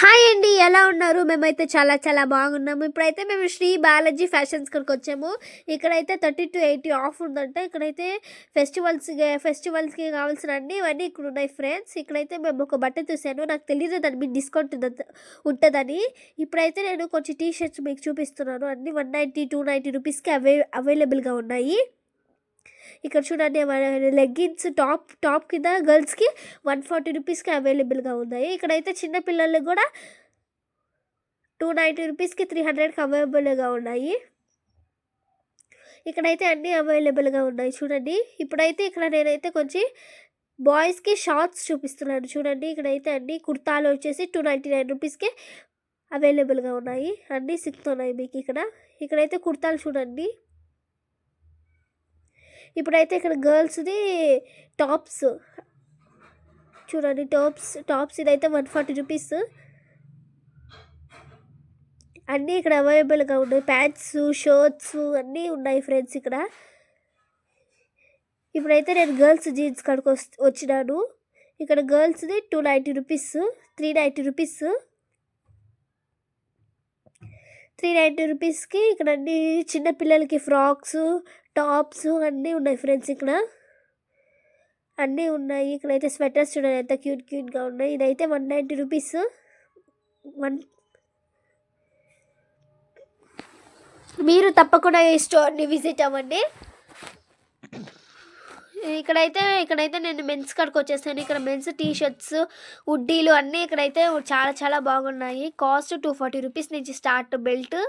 Hi అండి, ఎలా ఉన్నారు? మేమైతే చాలా చాలా బాగున్నాము. ఇప్పుడైతే మేము శ్రీ బాలాజీ ఫ్యాషన్స్కి వచ్చాము. ఇక్కడైతే 30 to 80 ఆఫ్ ఉందంట. ఇక్కడైతే ఫెస్టివల్స్కి కావాల్సిన అన్ని ఇవన్నీ ఇక్కడ ఉన్నాయి ఫ్రెండ్స్. ఇక్కడైతే మేము ఒక బట్ట చూసాను, నాకు తెలియదు దాని మీద డిస్కౌంట్ ఉంటుందని. ఇప్పుడైతే నేను కొంచెం టీ షర్ట్స్ మీకు చూపిస్తున్నాను. అన్ని 190 290 రూపీస్కి అవైలబుల్గా ఉన్నాయి. ఇక్కడ చూడండి, లెగ్గిన్స్ టాప్ కింద గర్ల్స్కి 140 రూపీస్కి అవైలబుల్గా ఉన్నాయి. ఇక్కడైతే చిన్నపిల్లలకు కూడా 290 రూపీస్కి 300కి అవైలబుల్గా ఉన్నాయి. ఇక్కడైతే అన్నీ అవైలబుల్గా ఉన్నాయి చూడండి. ఇప్పుడైతే ఇక్కడ నేనైతే కొంచెం బాయ్స్కి షార్ట్స్ చూపిస్తున్నాను చూడండి. ఇక్కడైతే అన్ని కుర్తాలు వచ్చేసి 299 రూపీస్కి అవైలబుల్గా ఉన్నాయి. అన్నీ సిక్కుతున్నాయి మీకు ఇక్కడైతే కుర్తాలు చూడండి. ఇప్పుడైతే ఇక్కడ గర్ల్స్ది టాప్స్ చూడండి. టాప్స్ ఇదైతే 140 రూపీస్. అన్నీ ఇక్కడ అవైలబుల్గా ఉన్నాయి. ప్యాంట్స్, షర్ట్స్ అన్నీ ఉన్నాయి ఫ్రెండ్స్ ఇక్కడ. ఇప్పుడైతే నేను గర్ల్స్ జీన్స్ కాడికి వచ్చినాను. ఇక్కడ గర్ల్స్ది 290 రూపీస్, 390 రూపీస్. 390 రూపీస్కి ఇక్కడ అన్ని చిన్నపిల్లలకి ఫ్రాక్స్, టాప్స్ అన్నీ ఉన్నాయి ఫ్రెండ్స్. ఇక్కడ అన్నీ ఉన్నాయి. ఇక్కడైతే స్వెటర్స్ చూడండి ఎంత క్యూట్గా ఉన్నాయి. ఇదైతే 190 రూపీస్. మీరు తప్పకుండా ఈ స్టోర్ని విజిట్ అవ్వండి. ఇక్కడైతే నేను మెన్స్ కాడికి వచ్చేసాను. ఇక్కడ మెన్స్ టీ షర్ట్స్, హుడ్డీలు అన్నీ ఇక్కడైతే చాలా చాలా బాగున్నాయి. కాస్ట్ 240 రూపీస్ నుంచి స్టార్ట్. బెల్ట్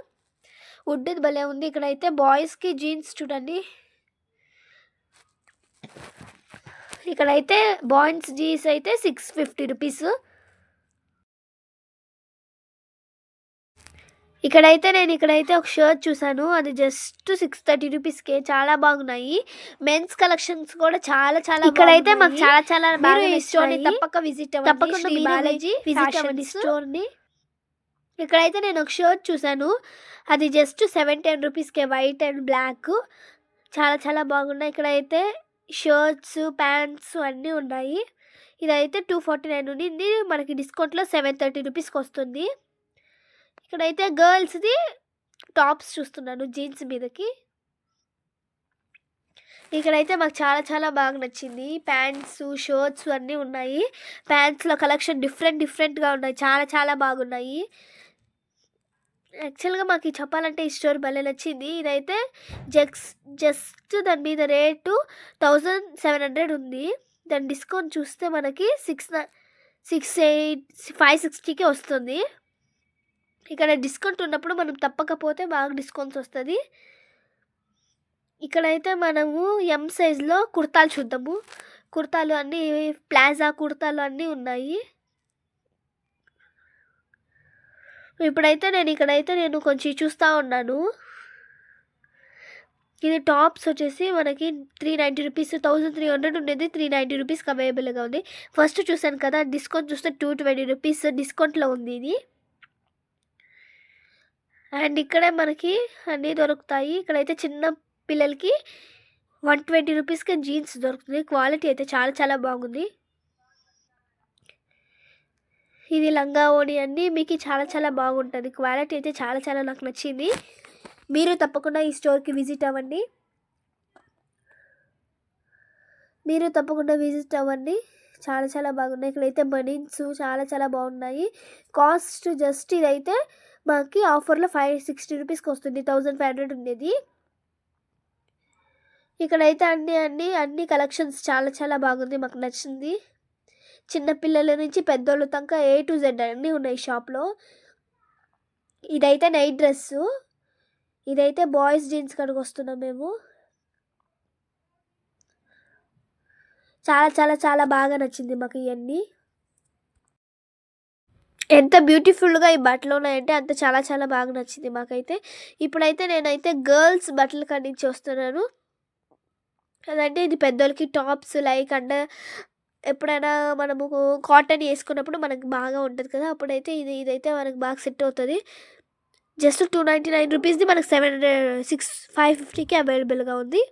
హుడ్డీది భలే ఉంది. ఇక్కడైతే బాయ్స్కి జీన్స్ చూడండి. ఇక్కడైతే బాయ్స్ జీన్స్ అయితే 650 రూపీస్. ఇక్కడైతే ఒక షర్ట్ చూసాను, అది జస్ట్ 630 రూపీస్కే. చాలా బాగున్నాయి. మెన్స్ కలెక్షన్స్ కూడా చాలా చాలా. ఇక్కడైతే మాకు చాలా చాలా బాగా స్టోర్ని తప్పక విజిట్ అవ్వండి. తప్పకుండా బాలాజీ విజిట్ అవ్వండి స్టోర్ని. ఇక్కడైతే నేను ఒక షర్ట్ చూసాను, అది జస్ట్ 710 రూపీస్కే. వైట్ అండ్ బ్లాక్ చాలా చాలా బాగున్నాయి. ఇక్కడైతే షర్ట్స్, ప్యాంట్స్ అన్నీ ఉన్నాయి. ఇదైతే 249 ఉండింది, మనకి డిస్కౌంట్లో 730 రూపీస్కి వస్తుంది. ఇక్కడైతే గర్ల్స్ది టాప్స్ చూస్తున్నాను జీన్స్ మీదకి. ఇక్కడైతే మాకు చాలా చాలా బాగా నచ్చింది. ప్యాంట్స్, షర్ట్స్ అన్నీ ఉన్నాయి. ప్యాంట్స్లో కలెక్షన్ డిఫరెంట్గా ఉన్నాయి, చాలా చాలా బాగున్నాయి. యాక్చువల్గా మాకు చెప్పాలంటే ఈ స్టోర్ భలే నచ్చింది. ఇదైతే జస్ట్ దాని మీద రేటు 1700 ఉంది. దాని డిస్కౌంట్ చూస్తే మనకి 560కి వస్తుంది. ఇక్కడ డిస్కౌంట్ ఉన్నప్పుడు మనం తప్పకపోతే బాగా డిస్కౌంట్స్ వస్తుంది. ఇక్కడైతే మనము ఎం సైజ్లో కుర్తాలు చూద్దాము. కుర్తాలు అన్నీ, ప్లాజా కుర్తాలు అన్నీ ఉన్నాయి. ఇప్పుడైతే నేను కొంచెం చూస్తూ ఉన్నాను. ఇది టాప్స్ వచ్చేసి మనకి 390 రూపీస్, 1300 ఉండేది 390 రూపీస్కి అవైలబుల్గా ఉంది. ఫస్ట్ చూసాను కదా, డిస్కౌంట్ చూస్తే 220 రూపీస్ డిస్కౌంట్లో ఉంది ఇది. అండ్ ఇక్కడే మనకి అన్నీ దొరుకుతాయి. ఇక్కడైతే చిన్న పిల్లలకి 120 రూపీస్కి జీన్స్ దొరుకుతుంది. క్వాలిటీ అయితే చాలా చాలా బాగుంది. ఇది లంగా ఓణి అన్నీ మీకు చాలా చాలా బాగుంటుంది. క్వాలిటీ అయితే చాలా చాలా నాకు నచ్చింది. మీరు తప్పకుండా ఈ స్టోర్కి విజిట్ అవ్వండి. చాలా చాలా బాగున్నాయి. ఇక్కడైతే బనీన్స్ చాలా చాలా బాగున్నాయి. కాస్ట్ జస్ట్ ఇదైతే మాకు ఆఫర్లో 560 రూపీస్కి వస్తుంది. 1500 ఉండేది. ఇక్కడైతే అన్ని కలెక్షన్స్ చాలా చాలా బాగుంది, మాకు నచ్చింది. చిన్నపిల్లల నుంచి పెద్దోళ్ళ దాకా A to Z అన్నీ ఉన్నాయి షాప్లో. ఇదైతే నైట్ డ్రెస్సు. ఇదైతే బాయ్స్ జీన్స్ కాడికి వస్తున్నాం మేము. చాలా చాలా చాలా బాగా నచ్చింది మాకు ఇవన్నీ. ఎంత బ్యూటిఫుల్గా ఈ బట్టలు ఉన్నాయంటే అంత చాలా చాలా బాగా నచ్చింది మాకైతే. ఇప్పుడైతే నేనైతే గర్ల్స్ బట్టల కాడి నుంచి వస్తున్నాను. అదంటే ఇది పెద్దోళ్ళకి టాప్స్ లైక్ అండ్ ఎప్పుడైనా మనము కాటన్ వేసుకున్నప్పుడు మనకు బాగా ఉంటుంది కదా, అప్పుడైతే ఇదైతే మనకు బాగా సెట్ అవుతుంది. జస్ట్ 299 రూపీస్ది మనకు 550కి అవైలబుల్గా ఉంది.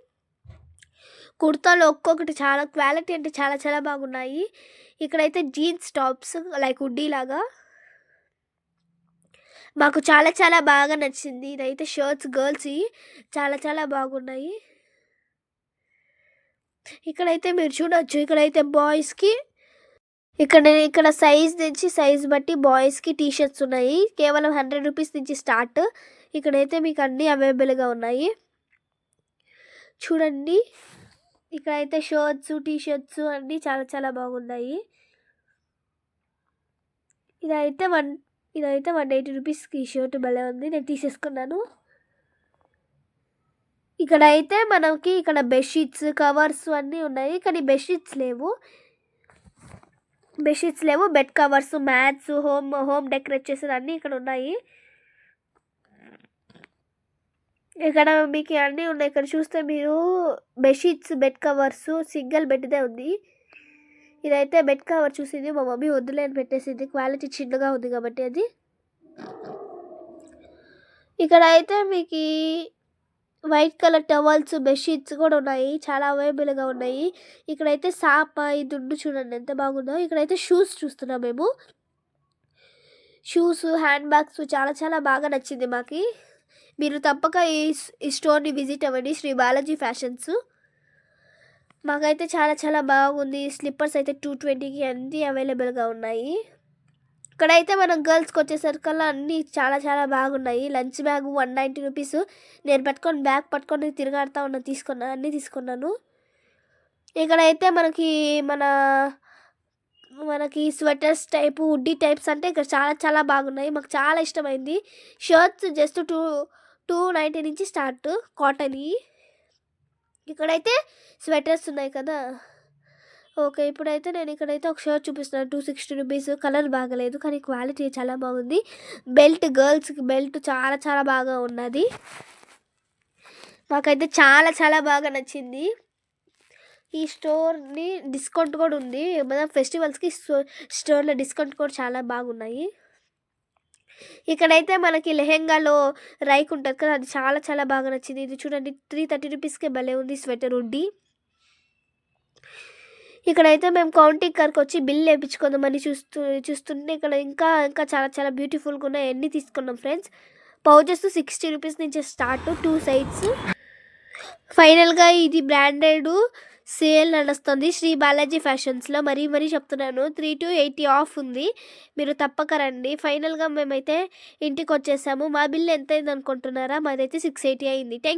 కుర్తాలు ఒక్కొక్కటి చాలా క్వాలిటీ అంటే చాలా చాలా బాగున్నాయి. ఇక్కడైతే జీన్స్ టాప్స్ లైక్ హుడ్డీ లాగా మాకు చాలా చాలా బాగా నచ్చింది. ఇదైతే షర్ట్స్ గర్ల్స్ చాలా చాలా బాగున్నాయి. ఇక్కడైతే మీరు చూడొచ్చు, ఇక్కడైతే బాయ్స్కి ఇక్కడ సైజ్ నుంచి సైజ్ బట్టి బాయ్స్కి టీ షర్ట్స్ ఉన్నాయి. కేవలం 100 రూపీస్ నుంచి స్టార్ట్. ఇక్కడైతే మీకు అన్నీ అవైలబుల్గా ఉన్నాయి. చూడండి, ఇక్కడైతే షర్ట్స్ టీ షర్ట్స్ అన్నీ చాలా చాలా బాగున్నాయి. ఇదైతే 180 రూపీస్కి షర్ట్ భలే ఉంది, నేను తీసేసుకున్నాను. ఇక్కడైతే మనకి ఇక్కడ బెడ్షీట్స్ కవర్స్ అన్నీ ఉన్నాయి, కానీ బెడ్షీట్స్ లేవు. Bed covers mats home decorate చేసేది అన్నీ ఇక్కడ ఉన్నాయి. ఇక్కడ మీకు అన్నీ ఉన్నాయి. ఇక్కడ చూస్తే మీరు బెడ్షీట్స్ బెడ్ కవర్స్ సింగిల్ బెడ్దే ఉంది. ఇదైతే బెడ్ కవర్ చూసింది మా మమ్మీ వద్దులే అని పెట్టేసింది, క్వాలిటీ చిన్నగా ఉంది కాబట్టి అది. ఇక్కడ అయితే మీకు వైట్ కలర్ టవల్స్ బెడ్షీట్స్ కూడా ఉన్నాయి, చాలా అవైలబుల్గా ఉన్నాయి. ఇక్కడైతే సాప ఈ దుండు చూడండి ఎంత బాగుందో. ఇక్కడైతే షూస్ చూస్తున్నాం మేము. షూస్ హ్యాండ్ బ్యాగ్స్ చాలా చాలా బాగా నచ్చింది మాకు. మీరు తప్పక ఈ స్టోర్ని విజిట్ అవ్వండి, శ్రీ బాలాజీ ఫ్యాషన్స్. మాకైతే చాలా చాలా బాగుంది. స్లిప్పర్స్ అయితే 220కి అన్నీ అవైలబుల్గా ఉన్నాయి. ఇక్కడైతే మనం గర్ల్స్కి వచ్చేసరికల్లా అన్నీ చాలా చాలా బాగున్నాయి. Lunch bag 190 rupees. నేను బ్యాగ్ పట్టుకొని తిరగాడుతూ అన్నీ తీసుకున్నాను. ఇక్కడైతే మనకి స్వెటర్స్ టైపు హుడ్డీ టైప్స్ అంటే ఇక్కడ చాలా చాలా బాగున్నాయి, మాకు చాలా ఇష్టమైంది. షర్ట్స్ జస్ట్ 290 నుంచి స్టార్ట్ కాటన్. ఇక్కడైతే స్వెటర్స్ ఉన్నాయి కదా. ఓకే, ఇప్పుడైతే నేను ఇక్కడైతే ఒక షర్ట్ చూపిస్తున్నాను 260 రూపీస్. కలర్ బాగలేదు కానీ క్వాలిటీ చాలా బాగుంది. బెల్ట్ గర్ల్స్కి బెల్ట్ చాలా చాలా బాగా ఉన్నది. మాకైతే చాలా చాలా బాగా నచ్చింది. ఈ స్టోర్ని డిస్కౌంట్ కూడా ఉంది, మన ఫెస్టివల్స్కి స్టోర్లో డిస్కౌంట్ కూడా చాలా బాగున్నాయి. ఇక్కడైతే మనకి లెహెంగాలో రైక్ ఉంటుంది కదా, అది చాలా చాలా బాగా నచ్చింది. ఇది చూడండి 330 రూపీస్కే భలే ఉంది స్వెటర్ హుడ్డీ. ఇక్కడైతే మేము కౌంటింగ్ కర్కి వచ్చి బిల్ వేయించుకుందామని చూస్తుంటే ఇక్కడ ఇంకా ఇంకా చాలా చాలా బ్యూటిఫుల్గా ఉన్నాయి. అన్నీ తీసుకున్నాం ఫ్రెండ్స్. పౌచెస్ 60 రూపీస్ నుంచి స్టార్ట్ 2 సైడ్స్. ఫైనల్గా ఇది బ్రాండెడ్ సేల్ నడుస్తుంది శ్రీ బాలాజీ ఫ్యాషన్స్లో. మరీ చెప్తున్నాను, 3 to 80 ఆఫ్ ఉంది, మీరు తప్పక రండి. ఫైనల్గా మేమైతే ఇంటికి వచ్చేసాము. మా బిల్ ఎంత అయింది అనుకుంటున్నారా? మాదైతే 680 అయింది.